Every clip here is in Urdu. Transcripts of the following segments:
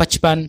55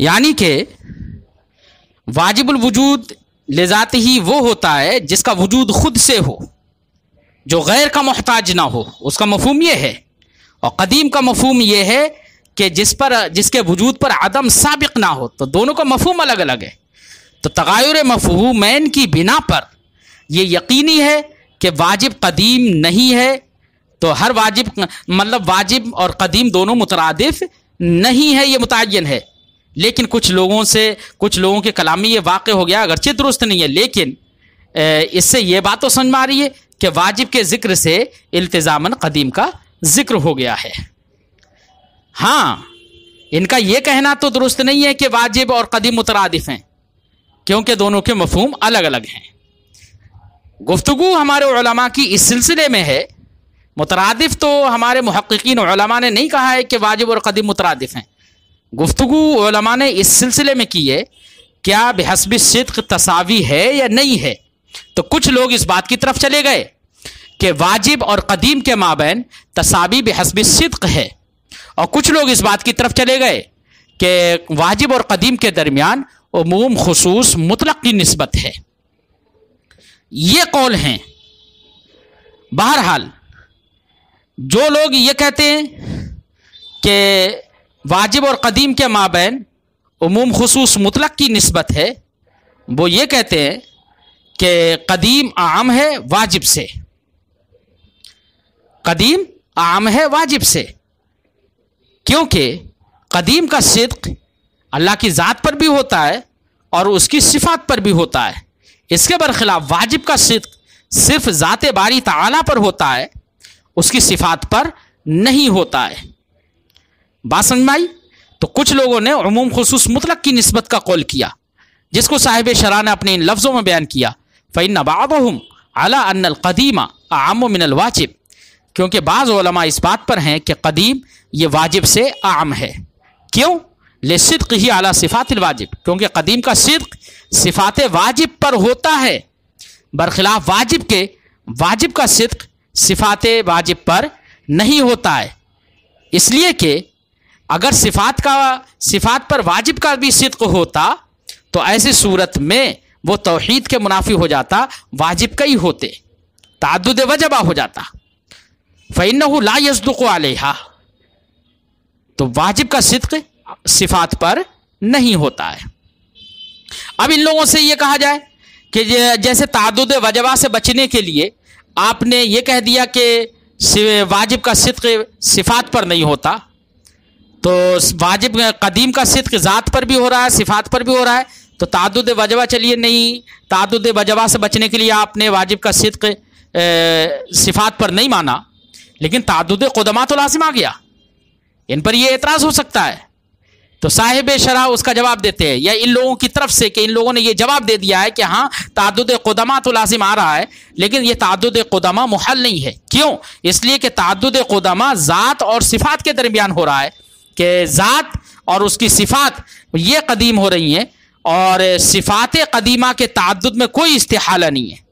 یعنی کہ واجب الوجود لذات ہی وہ ہوتا ہے جس کا وجود خود سے ہو، جو غیر کا محتاج نہ ہو، اس کا مفہوم یہ ہے. اور قدیم کا مفہوم یہ ہے کہ جس کے وجود پر عدم سابق نہ ہو. تو دونوں کا مفہوم الگ الگ ہے. تو تغیر مفہومین کی بنا پر یہ یقینی ہے کہ واجب قدیم نہیں ہے. تو ہر واجب اور قدیم دونوں مترادف نہیں ہے، یہ متعین ہے. لیکن کچھ لوگوں کے کلام میں یہ واقع ہو گیا، اگرچہ درست نہیں ہے، لیکن اس سے یہ بات تو سمجھ میں آ رہی ہے کہ واجب کے ذکر سے التزاماً قدیم کا ذکر ہو گیا ہے. ہاں، ان کا یہ کہنا تو درست نہیں ہے کہ واجب اور قدیم مترادف ہیں، کیونکہ دونوں کے مفہوم الگ الگ ہیں. گفتگو ہمارے علماء کی اس سلسلے میں ہے. مترادف تو ہمارے محققین علماء نے نہیں کہا ہے کہ واجب اور قدیم مترادف ہیں. گفتگو علماء نے اس سلسلے میں کی ہے کیا بحسب صدق تساوی ہے یا نہیں ہے. تو کچھ لوگ اس بات کی طرف چلے گئے کہ واجب اور قدیم کے مابین تساوی بحسب صدق ہے، اور کچھ لوگ اس بات کی طرف چلے گئے کہ واجب اور قدیم کے درمیان عموم خصوص مطلق کی نسبت ہے. یہ قول ہیں. بہرحال جو لوگ یہ کہتے ہیں کہ واجب اور قدیم کے مابین عموم خصوص مطلق کی نسبت ہے، وہ یہ کہتے ہیں کہ قدیم عام ہے واجب سے. قدیم عام ہے واجب سے، کیونکہ قدیم کا صدق اللہ کی ذات پر بھی ہوتا ہے اور اس کی صفات پر بھی ہوتا ہے. اس کے برخلاف واجب کا صدق صرف ذات باری تعالیٰ پر ہوتا ہے، اس کی صفات پر نہیں ہوتا ہے. بات سمجھ میں آئی؟ تو کچھ لوگوں نے عموم خصوص مطلق کی نسبت کا قول کیا، جس کو صاحب شرح نے اپنے ان لفظوں میں بیان کیا، فَإِنَّ بَعْضَهُمْ عَلَىٰ أَنَّ الْقَدِيمَ أَعَمُّ مِنَ الْوَاجِبِ، کیونکہ بعض علماء اس بات پر ہیں کہ قدیم یہ واجب سے اعم ہے. کیوں؟ لِصِدْقِهِ عَلَىٰ صِفَاتِ الْوَاجِب، کیونکہ قدیم کا صدق صفات واجب پر ہوتا ہے، برخلاف واجب کے واجب کا صدق صفات واجب پر نہیں ہوتا ہے. اس لیے کہ اگر صفات پر واجب کا بھی صدق ہوتا تو ایسی صورت میں وہ توحید کے منافی ہو جاتا، واجب کا ہی ہوتے، تعدد وجبہ ہو جاتا. فَإِنَّهُ لَا يَصْدُقُ عَلَيْهَا، تو واجب کا صدق صفات پر نہیں ہوتا ہے. اب ان لوگوں سے یہ کہا جائے کہ جیسے تعدد وجبہ سے بچنے کے لیے آپ نے یہ کہہ دیا کہ واجب کا صدق صفات پر نہیں ہوتا، تو واجب قدیم کا صدق ذات پر بھی ہو رہا ہے، صفات پر بھی ہو رہا ہے، تو تعدد وجبہ چلیے نہیں، تعدد وجبہ سے بچنے کے لیے آپ نے واجب کا صدق صفات پر نہیں مانا، لیکن تعدد قدماء تو لازم آ گیا. ان پر یہ اعتراض ہو سکتا ہے. تو صاحب شرح اس کا جواب دیتے ہیں، یا ان لوگوں کی طرف سے کہ ان لوگوں نے یہ جواب دے دیا ہے کہ ہاں تعدد قدماء تو لازم آ رہا ہے، لیکن یہ تعدد قدماء محل نہیں ہے. کیوں؟ اس لیے کہ تعدد قدماء ذات اور صفات کے درمیان ہو رہا ہے، کہ ذات اور اس کی صفات یہ قدیم ہو رہی ہیں، اور صفات قدیمہ کے تعدد میں کوئی استحالہ نہیں ہے.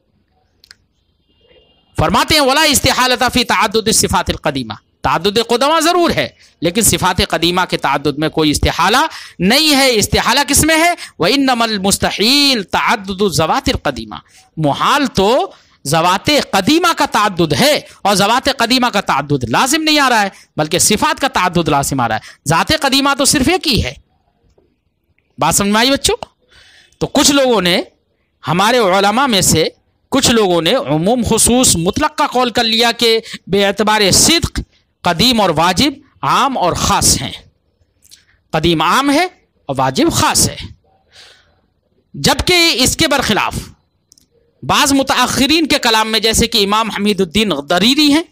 فرماتے ہیں وَلَا اسْتِحَالَةَ فِي تَعَدُّدِ الصِّفَاتِ الْقَدِيمَةِ، تعدد قدمہ ضرور ہے لیکن صفات قدیمہ کے تعدد میں کوئی استحالہ نہیں ہے. استحالہ کس میں ہے؟ وَإِنَّمَا الْمُسْتَحِيلُ تَعَدُّدُ الذَّوَاتِ الْقَدِيمَةِ، محال تو ذوات قدیمہ کا تعدد ہے، اور ذوات قدیمہ کا تعدد لازم نہیں آ رہا ہے بلکہ صفات کا تعدد لازم آ رہا ہے. ذات قدیمہ تو صرف ایک ہی ہے. بات سمجھ میں آئی بچوں؟ تو کچھ لوگوں نے، ہمارے علماء میں سے کچھ لوگوں نے عموم خصوص مطلق کا قول کر لیا کہ بے اعتبار صدق قدیم اور واجب عام اور خاص ہیں. قدیم عام ہے اور واجب خاص ہے. جبکہ اس کے برخلاف بعض متاخرین کے کلام میں، جیسے کہ امام حمید الدین ضریری ہیں،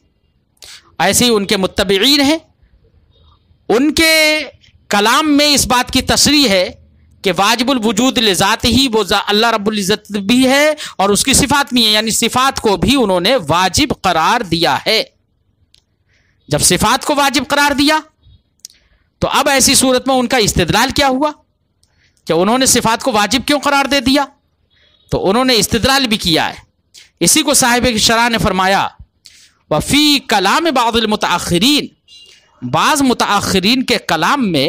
ایسے ہی ان کے متبعین ہیں، ان کے کلام میں اس بات کی تصریح ہے کہ واجب الوجود لذات ہی وہ اللہ رب العزت بھی ہے اور اس کی صفات بھی ہیں، یعنی صفات کو بھی انہوں نے واجب قرار دیا ہے. جب صفات کو واجب قرار دیا تو اب ایسی صورت میں ان کا استدلال کیا ہوا کہ انہوں نے صفات کو واجب کیوں قرار دے دیا؟ تو انہوں نے استدلال بھی کیا ہے. اسی کو صاحب شرح نے فرمایا وفی کلام بعض المتاخرین، بعض متاخرین کے کلام میں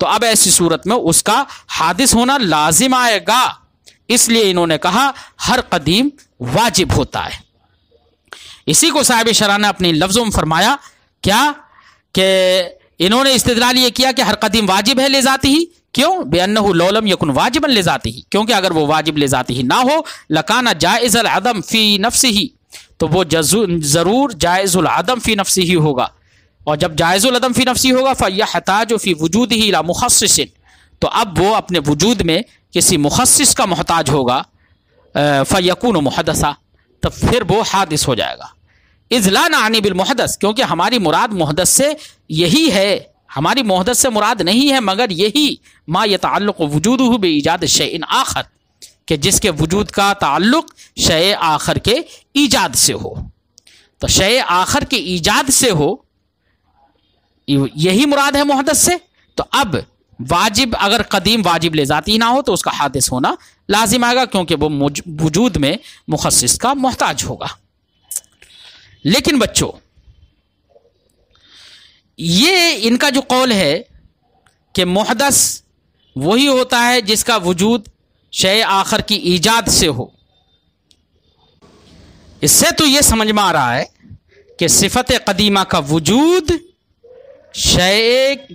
تو اب ایسی صورت میں اس کا حادث ہونا لازم آئے گا. اس لیے انہوں نے کہا ہر قدیم واجب ہوتا ہے. اسی کو صاحب شرح نے اپنی لفظوں میں فرمایا کیا کہ انہوں نے استدلال یہ کیا کہ ہر قدیم واجب ہے لذاتی ہی. کیوں؟ بِأَنَّهُ لَوْ لَمْ يَكُنْ وَاجِبًا لِذَاتِهِ، کیونکہ اگر وہ واجب لذاتی ہی نہ ہو لَكَانَ جَائِزَ الْعَدَمْ فِي نَفْسِهِ، تو وہ ضرور جائز العدم فی نفسی ہی ہوگا. اور جب جائز العدم فی نفسی ہوگا فَيَحْتَاجُ فِي وُجُودِهِ إِلَى مُخَصِّصٍ، تو اب وہ اپنے وجود میں کسی مخصص کا محتاج ہوگا. فَيَكُونُ مُحَدَثًا، تو پھر وہ حادث ہو جائے گا. اِذْ لَا نَعْنِي بِالْمُحْدَث، کیونکہ ہماری مراد محدث سے یہی ہے، ہماری محدث سے مراد نہیں ہے مگر یہی ما يتعلق وجودہ بإیجاد شیء آخر، کہ جس کے وجود کا تعلق شیء آخر کے ایجاد سے ہو. تو شیء آخر کے ایجاد سے ہو، یہی مراد ہے محدث سے. تو اب واجب اگر قدیم واجب لذاتی نہ ہو تو اس کا حادث ہونا لازم آئے گا، کیونکہ وہ وجود میں مخصص کا محتاج ہوگا. لیکن بچوں، یہ ان کا جو قول ہے کہ محدث وہی ہوتا ہے جس کا وجود شیء آخر کی ایجاد سے ہو، اس سے تو یہ سمجھ میں آ رہا ہے کہ صفت قدیمہ کا وجود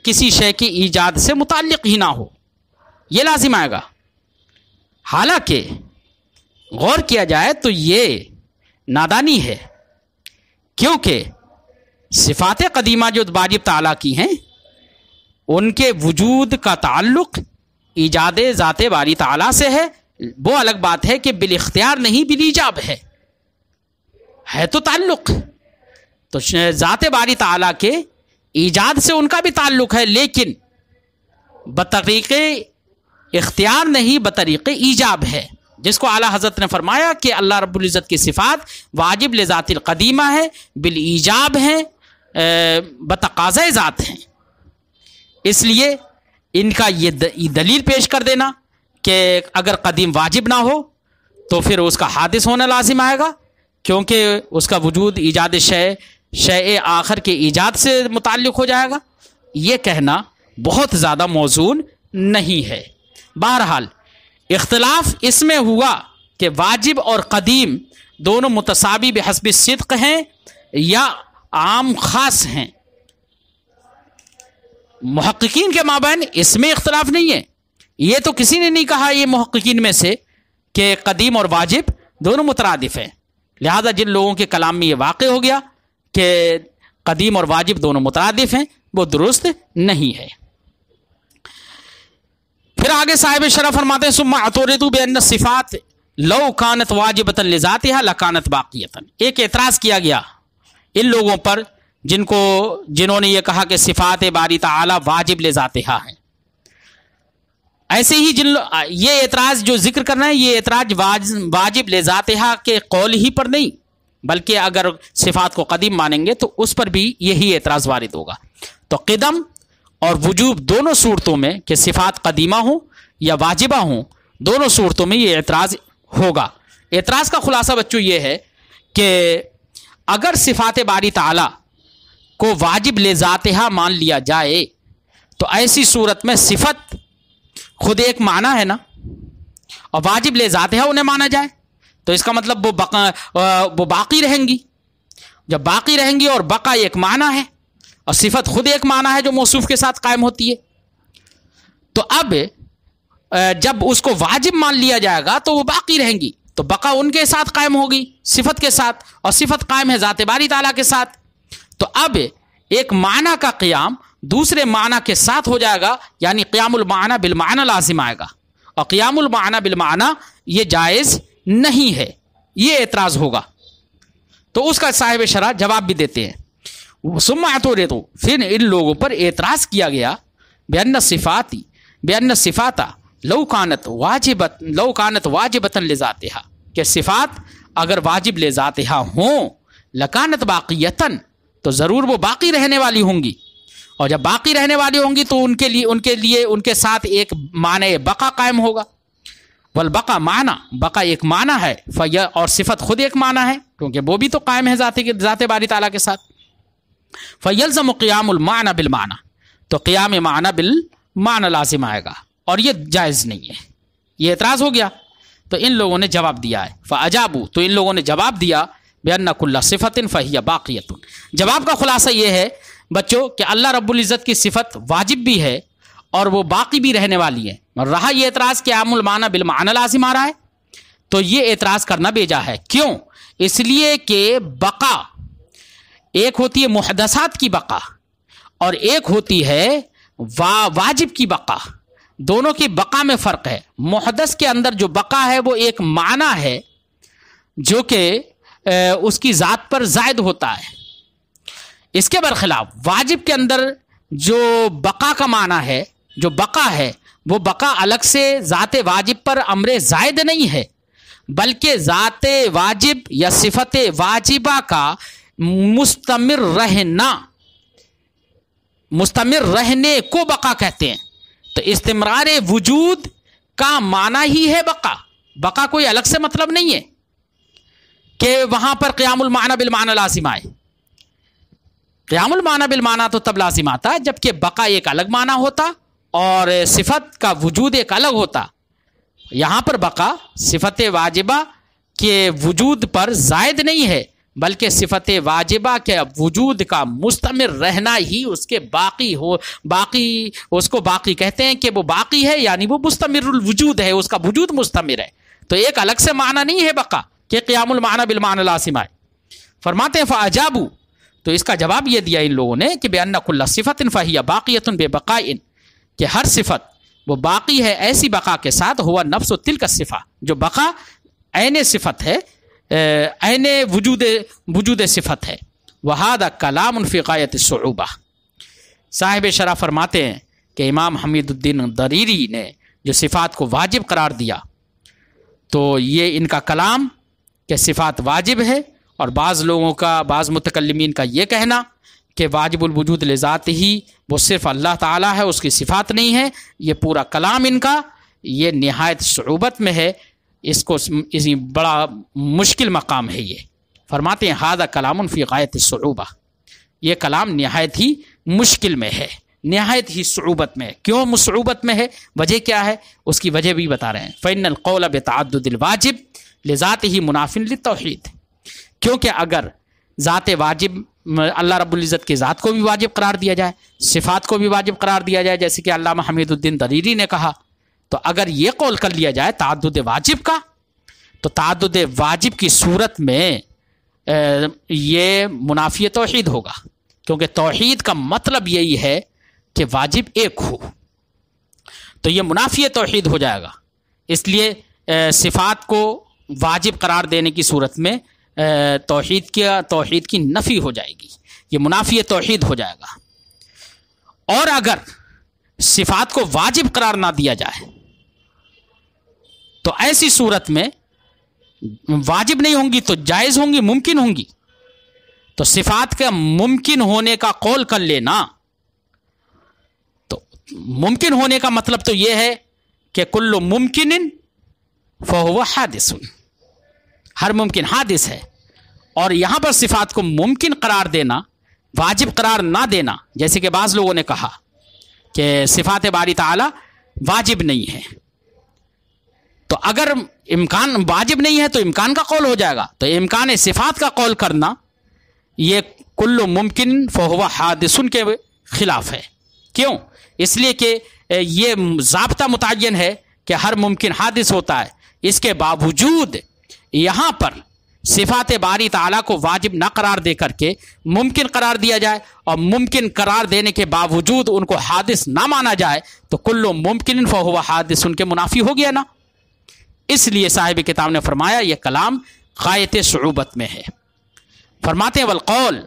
کسی شے کی ایجاد سے متعلق ہی نہ ہو، یہ لازم آئے گا. حالانکہ غور کیا جائے تو یہ نادانی ہے، کیونکہ صفات قدیمہ جو واجب تعالیٰ کی ہیں ان کے وجود کا تعلق ایجاد ذات باری تعالیٰ سے ہے. وہ الگ بات ہے کہ بالاختیار نہیں، بالایجاب ہے تو تعلق. تو ذات باری تعالیٰ کے ایجاد سے ان کا بھی تعلق ہے، لیکن بطریق اختیار نہیں، بطریق ایجاب ہے، جس کو اعلیٰ حضرت نے فرمایا کہ اللہ رب العزت کی صفات واجب لذات القدیمہ ہے، بالایجاب ہیں، بتقاضۂ ذات ہیں. اس لیے ان کا یہ دلیل پیش کر دینا کہ اگر قدیم واجب نہ ہو تو پھر اس کا حادث ہونا لازم آئے گا، کیونکہ اس کا وجود ایجاد شیء آخر کے ایجاد سے متعلق ہو جائے گا. یہ کہنا بہت زیادہ موزون نہیں ہے. بہرحال اختلاف اس میں ہوا کہ واجب اور قدیم دونوں متساوی بحسب صدق ہیں یا عام خاص ہیں. محققین کے مابین اس میں اختلاف نہیں ہے. یہ تو کسی نے نہیں کہا یہ محققین میں سے کہ قدیم اور واجب دونوں مترادف ہیں. لہذا جن لوگوں کے کلام میں یہ واقع ہو گیا کہ قدیم اور واجب دونوں مترادف ہیں، وہ درست نہیں ہے. پھر آگے صاحب شرح فرماتے ہیں ثم اعترضوا بان الصفات لو كانت واجبۃ لذاتها لكانت باقیۃ. ایک اعتراض کیا گیا ان لوگوں پر جنہوں نے یہ کہا کہ صفات باری تعالی واجب لذاتها ہیں. ایسے ہی یہ اعتراض جو ذکر کرنا ہے، یہ اعتراض واجب لذاتها کے قول ہی پر نہیں، بلکہ اگر صفات کو قدیم مانیں گے تو اس پر بھی یہی اعتراض وارد ہوگا. تو قدم اور وجوب دونوں صورتوں میں کہ صفات قدیمہ ہوں یا واجبہ ہوں، دونوں صورتوں میں یہ اعتراض ہوگا. اعتراض کا خلاصہ بچوں یہ ہے کہ اگر صفات باری تعالی کو واجب لذاتها مان لیا جائے تو ایسی صورت میں صفت خود ایک معنی ہے نا، اور واجب لذاتها انہیں مانا جائے تو اس کا مطلب وہ باقی رہیں گی. جب باقی رہیں گی اور بقا ایک معنی ہے اور صفت خود ایک معنی ہے جو موصوف کے ساتھ قائم ہوتی ہے، تو اب جب اس کو واجب مان لیا جائے گا تو وہ باقی رہیں گی، تو بقا ان کے ساتھ قائم ہوگی صفت کے ساتھ، اور صفت قائم ہے ذات باری تعالیٰ کے ساتھ. تو اب ایک معنی کا قیام دوسرے معنی کے ساتھ ہو جائے گا، یعنی قیام المعنی بالمعنی لازم آئے گا، اور قیام المعنی بالمعنی یہ جائز نہیں ہے. یہ اعتراض ہوگا. تو اس کا صاحب شرح جواب بھی دیتے ہیں. ثم اعترضوا، پھر ان لوگوں پر اعتراض کیا گیا بان الصفات لو كانت واجبۃ لذاتها، کہ صفات اگر واجب لذاتها ہوں لکانت باقیتن، تو ضرور وہ باقی رہنے والی ہوں گی، اور جب باقی رہنے والی ہوں گی تو ان کے ساتھ ایک معنی بقا قائم ہوگا. والبقا معنی، بقا ایک معنی ہے، اور صفت خود ایک معنی ہے کیونکہ وہ بھی تو قائم ہے ذات باری تعالیٰ کے ساتھ. فیلزم قیام المعنی بالمعنی، تو قیام معنی معنی لازم آئے گا، اور یہ جائز نہیں ہے۔ یہ اعتراض ہو گیا، تو ان لوگوں نے جواب دیا ہے فَأَجَابُوا، تو ان لوگوں نے جواب دیا بِأَنَّ كُلَّ صِفَةٍ فَهِيَ بَاقِيَةٌ۔ جواب کا خلاصہ یہ ہے بچوں کہ اللہ رب العزت کی صفت واجب بھی ہے اور وہ باقی بھی رہنے والی ہے۔ رہا یہ اعتراض کہ عام المعنی بالمعنی لازم آ رہا ہے، تو یہ اعتراض کرنا بیجا ہے۔ کیوں؟ اس لیے کہ بقا ایک ہوتی ہے محدثات کی بقا اور ایک ہوتی ہے واجب کی بقا، دونوں کی بقا میں فرق ہے۔ محدث کے اندر جو بقا ہے وہ ایک معنی ہے جو کہ اس کی ذات پر زائد ہوتا ہے، اس کے برخلاف واجب کے اندر جو بقا کا معنی ہے، جو بقا ہے، وہ بقا الگ سے ذات واجب پر امر زائد نہیں ہے، بلکہ ذات واجب یا صفت واجبہ کا مستمر رہنے کو بقا کہتے ہیں۔ تو استمرار وجود کا معنی ہی ہے بقا۔ بقا کوئی الگ سے مطلب نہیں ہے کہ وہاں پر قیام المعنی بالمعنی لازم آئے۔ قیام المعنی بالمعنی تو تب لازم آتا جبکہ بقا ایک الگ معنی ہوتا اور صفت کا وجود ایک الگ ہوتا۔ یہاں پر بقا صفت واجبہ کے وجود پر زائد نہیں ہے، بلکہ صفت واجبہ کے وجود کا مستمر رہنا ہی اس کے باقی اس کو باقی کہتے ہیں کہ وہ باقی ہے، یعنی وہ مستمر الوجود ہے، اس کا وجود مستمر ہے۔ تو ایک الگ سے معنی نہیں ہے بقا کہ قیام المعنی بالمعنی لازم آئے۔ فرماتے ہیں فَأَجَابُوا، تو اس کا جواب یہ دیا ان لوگوں نے کہ بِأَنَّ كُلَّ صِفَةٍ فَهِيَ بَاقِيَةٌ بِبَقَاءٍ، کہ ہر صفت وہ باقی ہے ایسی بقا کے ساتھ، ہوا نفس تلک الصفہ، جو بقا عین صفت ہے، عین وجود صفت ہے۔ وَهَذَا كَلَامٌ فِي غَایَةِ الصُّعُوبَةِ، صاحب شرح فرماتے ہیں کہ امام حمید الدین ضریری نے جو صفات کو واجب قرار دیا تو یہ ان کا کلام کہ صفات واجب ہے، اور بعض لوگوں کا، بعض متکلمین کا یہ کہنا کہ واجب الوجود لذات ہی وہ صرف اللہ تعالیٰ ہے، اس کی صفات نہیں ہے، یہ پورا کلام ان کا یہ نہایت صعوبت میں ہے، اس کو اسی بڑا مشکل مقام ہے۔ یہ فرماتے ہیں ھذا کلام فی غایۃ الصعوبہ، یہ کلام نہایت ہی مشکل میں ہے، نہایت ہی صعوبت میں ہے۔ کیوں صعوبت میں ہے؟ وجہ کیا ہے؟ اس کی وجہ بھی بتا رہے ہیں۔ فإن القول بتعدد الواجب لذاتہ مناف للتوحید، کیونکہ اگر ذات واجب اللہ رب العزت کی ذات کو بھی واجب قرار دیا جائے، صفات کو بھی واجب قرار دیا جائے، جیسے کہ علامہ حمید الدین ضریری نے کہا، تو اگر یہ قول کر لیا جائے تعدد واجب کا، تو تعدد واجب کی صورت میں یہ منافی توحید ہوگا، کیونکہ توحید کا مطلب یہی ہے کہ واجب ایک ہو، تو یہ منافی توحید ہو جائے گا۔ اس لیے صفات کو واجب قرار دینے کی صورت میں توحید کی نفی ہو جائے گی، یہ منافی توحید ہو جائے گا۔ اور اگر صفات کو واجب قرار نہ دیا جائے تو ایسی صورت میں واجب نہیں ہوں گی تو جائز ہوں گی، ممکن ہوں گی۔ تو صفات کا ممکن ہونے کا قول کر لینا، تو ممکن ہونے کا مطلب تو یہ ہے کہ کل ممکن فہو حادث، ہر ممکن حادث ہے، اور یہاں پر صفات کو ممکن قرار دینا، واجب قرار نہ دینا، جیسے کہ بعض لوگوں نے کہا کہ صفات باری تعالی واجب نہیں ہے، تو اگر امکان واجب نہیں ہے تو امکان کا قول ہو جائے گا، تو امکان صفات کا قول کرنا یہ کل ممکن فہو حادث کے خلاف ہے۔ کیوں؟ اس لیے کہ یہ ضابطہ متعین ہے کہ ہر ممکن حادث ہوتا ہے، اس کے باوجود یہاں پر صفات باری تعالیٰ کو واجب نہ قرار دے کر کے ممکن قرار دیا جائے، اور ممکن قرار دینے کے باوجود ان کو حادث نہ مانا جائے، تو کل ممکن فہو حادث ان کے منافی ہو گیا نا۔ اس لیے صاحب کتاب نے فرمایا یہ کلام غایت صعوبت میں ہے۔ فرماتے ہیں والقول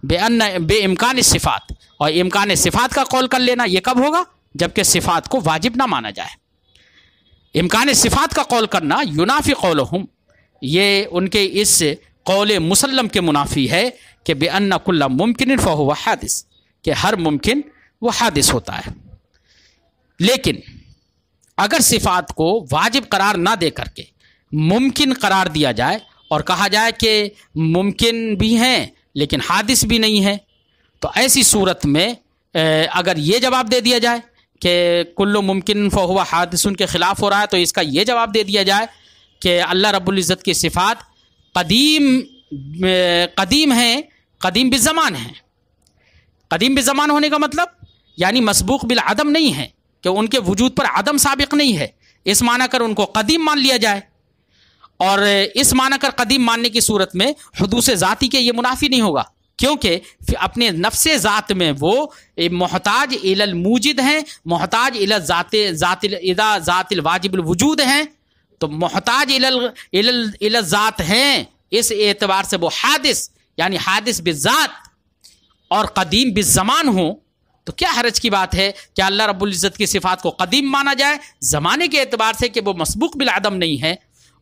بے امکان صفات، اور امکان صفات کا قول کر لینا یہ کب ہوگا؟ جبکہ صفات کو واجب نہ مانا جائے۔ امکان صفات کا قول کرنا ینافی قولہم، یہ ان کے اس قول مسلم کے منافی ہے کہ بأن کل ممکن فہو حادث، کہ ہر ممکن وہ حادث ہوتا ہے۔ لیکن اگر صفات کو واجب قرار نہ دے کر کے ممکن قرار دیا جائے اور کہا جائے کہ ممکن بھی ہیں لیکن حادث بھی نہیں ہے، تو ایسی صورت میں اگر یہ جواب دے دیا جائے کہ کل ممکن فہو حادثن کے خلاف ہو رہا ہے، تو اس کا یہ جواب دے دیا جائے کہ اللہ رب العزت کی صفات قدیم ہیں، قدیم بالزمان ہیں۔ قدیم بالزمان ہونے کا مطلب یعنی مسبوق بالعدم نہیں ہے، کہ ان کے وجود پر عدم سابق نہیں ہے، اس معنی کر ان کو قدیم مان لیا جائے۔ اور اس معنی کر قدیم ماننے کی صورت میں حدوث ذاتی کے یہ منافی نہیں ہوگا، کیونکہ اپنے نفس ذات میں وہ محتاج الی الموجد ہیں، محتاج الی ذات الواجب الوجود ہیں، تو محتاج الی الذات ہیں، اس اعتبار سے وہ حادث یعنی حادث بالذات اور قدیم بالزمان ہوں، تو کیا حرج کی بات ہے کہ اللہ رب العزت کی صفات کو قدیم مانا جائے زمانے کے اعتبار سے کہ وہ مسبوق بالعدم نہیں ہے،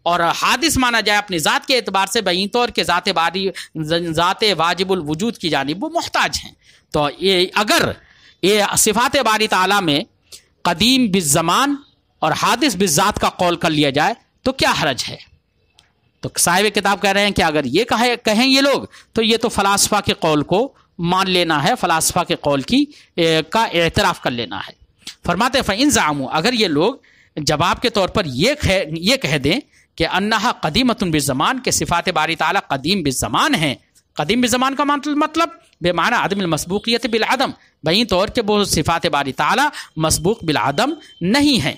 اور حادث مانا جائے اپنی ذات کے اعتبار سے بہین طور کے ذات واجب الوجود کی جانب وہ محتاج ہیں۔ تو اگر یہ صفات باری تعالیٰ میں قدیم بالزمان اور حادث بالذات کا قول کر لیا جائے تو کیا حرج ہے؟ تو صاحب کتاب کہہ رہے ہیں کہ اگر یہ کہیں یہ لوگ تو یہ تو فلاسفہ کے قول کو مان لینا ہے، فلاسفہ کے قول کا اعتراف کر لینا ہے۔ فرماتے فَإِن زَعَمُوا، اگر یہ لوگ جواب کے طور پر یہ کہہ دیں کہ انہا قدیمۃ بالزمان، کہ صفات باری تعالیٰ قدیم بالزمان ہیں۔ قدیم بالزمان کا مطلب بے معنی عدم المسبوقیت بالعدم، بہین طور کہ وہ صفات باری تعالیٰ مسبوق بالعدم نہیں ہیں۔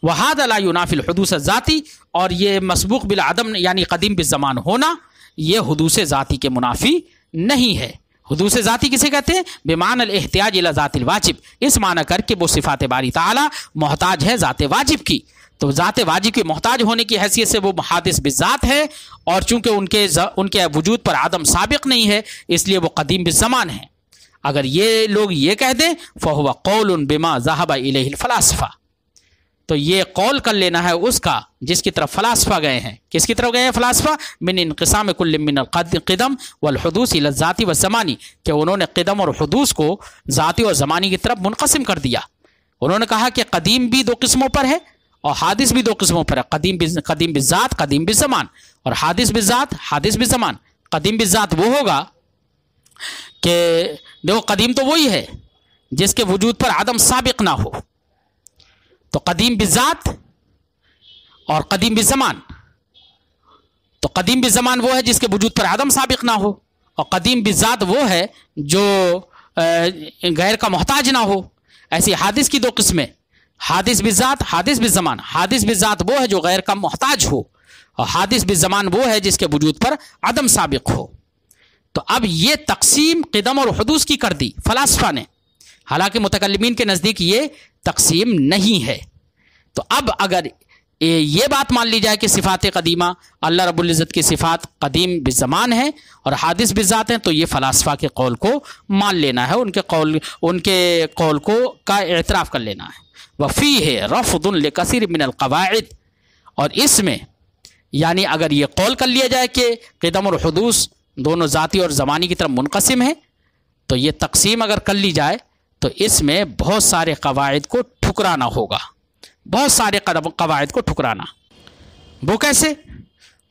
وَهَذَا لَا يُنَافِي الْحُدُوثَ الذَّاتِي، اور یہ مسبوق بالعدم یعنی قدیم بالزمان ہونا یہ حدوث ذاتی کے منافی نہیں ہے۔ حدوث ذاتی کسے کہتے ہیں؟ بمعنی الاحتیاج الی ذات الواجب، اس معنی کر کے وہ صفات باری تعالیٰ محتاج ہے ذات واجب کی، تو ذات واجب کے محتاج ہونے کی حیثیت سے وہ حادث بالذات ہے، اور چونکہ ان کے وجود پر عدم سابق نہیں ہے اس لیے وہ قدیم بالزمان ہے۔ اگر یہ لوگ یہ کہہ دیں فہو قول بما ذهب الیہ الفلاسفہ، تو یہ قول کر لینا ہے اس کا جس کی طرف فلاسفہ گئے ہیں۔ کس کی طرف گئے ہیں فلاسفہ؟ من انقسام کل من القدم والحدوث الى الذاتی والزمانی، کہ انہوں نے قدم اور حدوث کو ذاتی اور زمانی کی طرف منقسم کر دیا۔ انہوں نے کہا کہ قدیم بھی دو قسموں پر ہے اور حادث بھی دو قسموں پر ہے، قدیم بالذات، قدیم بالزمان، اور حادث بالذات، حادث بالزمان۔ قدیم بالذات وہ ہوگا کہ دیکھو قدیم تو وہی ہے جس کے وجود پر عدم سابق نہ ہو، تو قدیم بالذات اور قدیم بالزمان، تو قدیم بالزمان وہ ہے جس کے وجود پر عدم سابق نہ ہو، اور قدیم بالذات وہ ہے جو غیر کا محتاج نہ ہو۔ ایسی حادث کی دو قسمیں، حادث بالذات، حادث بالزمان۔ حادث بالذات وہ ہے جو غیر کا محتاج ہو، اور حادث بالزمان وہ ہے جس کے وجود پر عدم سابق ہو۔ تو اب یہ تقسیم قدم اور حدوث کی کر دی فلاسفہ نے، حالانکہ متکلمین کے نزدیک یہ تقسیم نہیں ہے۔ تو اب اگر یہ بات مان لی جائے کہ صفات قدیمہ اللہ رب العزت کی صفات قدیم بالزمان ہیں اور حادث بالذات ہیں، تو یہ فلاسفہ کے قول کو مان لینا ہے، ان کے قول کو کا اعتراف کر لینا ہے۔ وَفِيهِ رَفْضٌ لِكَثِيرٍ مِّنَ الْقَوَاعِدِ، اور اس میں یعنی اگر یہ قول کر لیا جائے کہ قدم اور حدوث دونوں ذاتی اور زمانی کی طرف منقسم ہیں، تو یہ تقسیم اگر کر لی جائے تو اس میں بہت سارے قواعد کو ٹھکرانا ہوگا، بہت سارے قواعد کو ٹھکرانا۔ وہ کیسے؟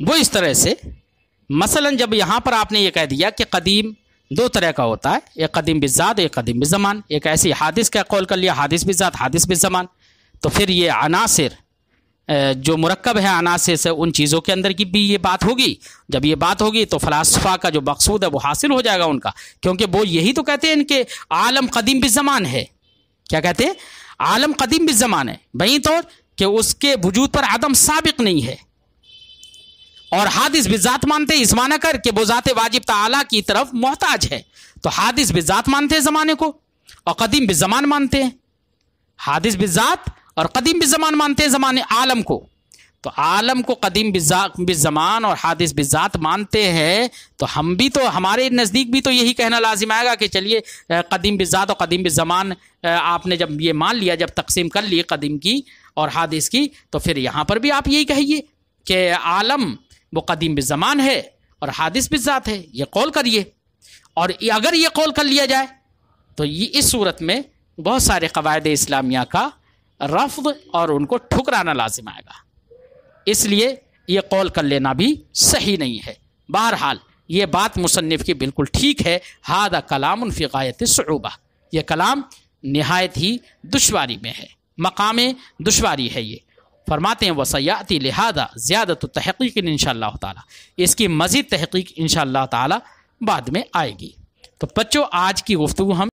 وہ اس طرح سے، مثلا جب یہاں پر آپ نے یہ کہہ دیا کہ قدیم دو طرح کا ہوتا ہے، ایک قدیم بالذات، ایک قدیم بالزمان، ایک ایسی حادث کا قول کر لیا حادث بالذات، حادث بالزمان، تو پھر یہ عناصر جو مرکب ہے عناصر سے ان چیزوں کے اندر کی بھی یہ بات ہوگی۔ جب یہ بات ہوگی تو فلاسفہ کا جو مقصود ہے وہ حاصل ہو جائے گا ان کا، کیونکہ وہ یہی تو کہتے ہیں کہ عالم قدیم بالزمان ہے۔ کیا کہتے ہیں؟ عالم قدیم بالزمان ہے، بہین طور کہ اس کے وجود پر عدم سابق نہیں ہے، اور حادث بالذات مانتے ہیں اس معنی کر کہ وہ ذات واجب تعالیٰ کی طرف محتاج ہے، تو حادث بالذات مانتے ہیں زمانے کو، اور قدیم بالزمان مانتے ہیں۔ حادث بالذات اور قدیم بالزمان مانتے ہیں زمانے عالم کو، تو عالم کو قدیم بالزمان اور حادث بالذات مانتے ہیں، تو ہم بھی تو ہمارے نزدیک بھی تو یہی کہنا لازم آئے گا کہ چلیے قدیم بالذات اور قدیم بالزمان آپ نے جب یہ مان لیا، جب تقسیم کر لی قدیم کی اور حادث کی، تو پھر یہاں پر بھی آپ یہی کہیے کہ عالم وہ قدیم بالزمان ہے اور حادث بالذات ہے، یہ قول کریے۔ اور اگر یہ قول کر لیا جائے تو یہ اس صورت میں بہت سارے قواعد اسلامیہ کا رفض اور ان کو ٹھکرانا لازم آئے گا، اس لیے یہ قول کر لینا بھی صحیح نہیں ہے۔ بہرحال یہ بات مصنف کی بالکل ٹھیک ہے، ھذا کلام فی غایت الصعوبہ، یہ کلام نہایت ہی دشواری میں ہے، مقام دشواری ہے یہ۔ فرماتے ہیں وسیاتی لہذا زیادت تحقیق انشاءاللہ تعالی، اس کی مزید تحقیق انشاءاللہ تعالی بعد میں آئے گی۔ تو بچوں آج کی گفتگو ہم